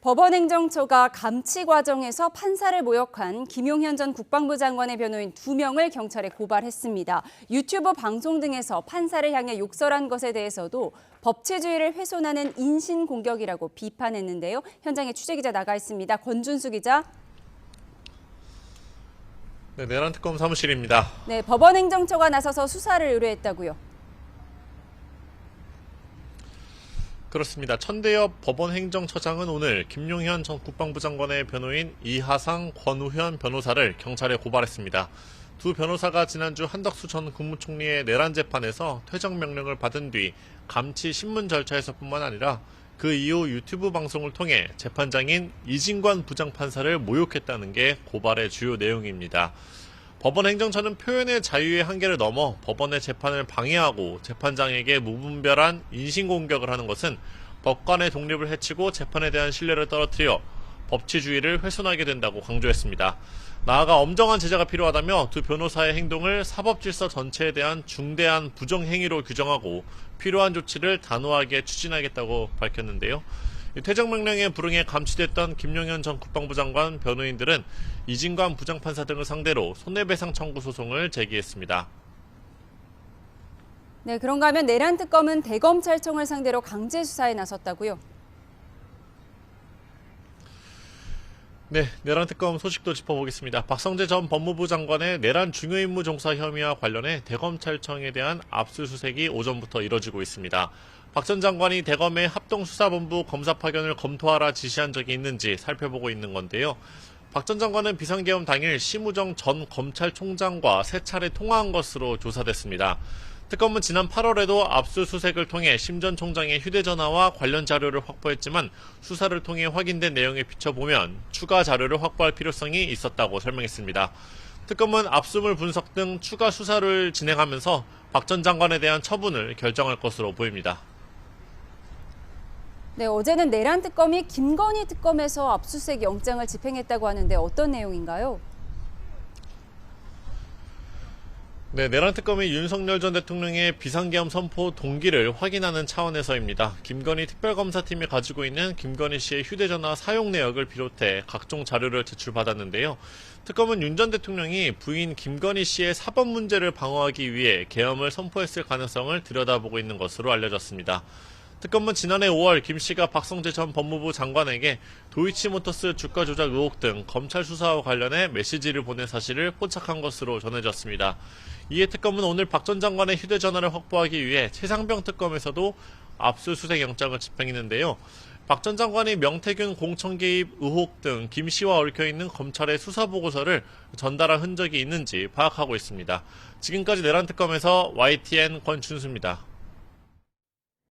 법원 행정처가 감치 과정에서 판사를 모욕한 김용현 전 국방부 장관의 변호인 2명을 경찰에 고발했습니다. 유튜브 방송 등에서 판사를 향해 욕설한 것에 대해서도 법치주의를 훼손하는 인신공격이라고 비판했는데요. 현장에 취재기자 나가 있습니다. 권준수 기자. 네, 내란특검 사무실입니다. 네, 법원 행정처가 나서서 수사를 의뢰했다고요. 그렇습니다. 천대엽 법원행정처장은 오늘 김용현 전 국방부 장관의 변호인 이하상, 권우현 변호사를 경찰에 고발했습니다. 두 변호사가 지난주 한덕수 전 국무총리의 내란 재판에서 퇴정 명령을 받은 뒤 감치 신문 절차에서뿐만 아니라 그 이후 유튜브 방송을 통해 재판장인 이진관 부장판사를 모욕했다는 게 고발의 주요 내용입니다. 법원 행정처는 표현의 자유의 한계를 넘어 법원의 재판을 방해하고 재판장에게 무분별한 인신공격을 하는 것은 법관의 독립을 해치고 재판에 대한 신뢰를 떨어뜨려 법치주의를 훼손하게 된다고 강조했습니다. 나아가 엄정한 제재가 필요하다며 두 변호사의 행동을 사법질서 전체에 대한 중대한 부정행위로 규정하고 필요한 조치를 단호하게 추진하겠다고 밝혔는데요. 퇴정 명령에 불응해 감치됐던 김용현 전 국방부 장관 변호인들은 이진관 부장판사 등을 상대로 손해배상 청구 소송을 제기했습니다. 네, 그런가 하면 내란특검은 대검찰청을 상대로 강제 수사에 나섰다고요? 네, 내란특검 소식도 짚어보겠습니다. 박성재 전 법무부 장관의 내란 중요임무 종사 혐의와 관련해 대검찰청에 대한 압수수색이 오전부터 이뤄지고 있습니다. 박 전 장관이 대검의 합동수사본부 검사 파견을 검토하라 지시한 적이 있는지 살펴보고 있는 건데요. 박 전 장관은 비상계엄 당일 심우정 전 검찰총장과 3차례 통화한 것으로 조사됐습니다. 특검은 지난 8월에도 압수수색을 통해 심 전 총장의 휴대전화와 관련 자료를 확보했지만 수사를 통해 확인된 내용에 비춰보면 추가 자료를 확보할 필요성이 있었다고 설명했습니다. 특검은 압수물 분석 등 추가 수사를 진행하면서 박 전 장관에 대한 처분을 결정할 것으로 보입니다. 네, 어제는 내란특검이 김건희 특검에서 압수수색 영장을 집행했다고 하는데 어떤 내용인가요? 네, 내란특검이 윤석열 전 대통령의 비상계엄 선포 동기를 확인하는 차원에서입니다. 김건희 특별검사팀이 가지고 있는 김건희 씨의 휴대전화 사용 내역을 비롯해 각종 자료를 제출받았는데요. 특검은 윤 전 대통령이 부인 김건희 씨의 사법 문제를 방어하기 위해 계엄을 선포했을 가능성을 들여다보고 있는 것으로 알려졌습니다. 특검은 지난해 5월 김 씨가 박성재 전 법무부 장관에게 도이치모터스 주가 조작 의혹 등 검찰 수사와 관련해 메시지를 보낸 사실을 포착한 것으로 전해졌습니다. 이에 특검은 오늘 박 전 장관의 휴대전화를 확보하기 위해 최상병 특검에서도 압수수색 영장을 집행했는데요. 박 전 장관이 명태균 공천 개입 의혹 등 김 씨와 얽혀있는 검찰의 수사보고서를 전달한 흔적이 있는지 파악하고 있습니다. 지금까지 내란특검에서 YTN 권준수입니다.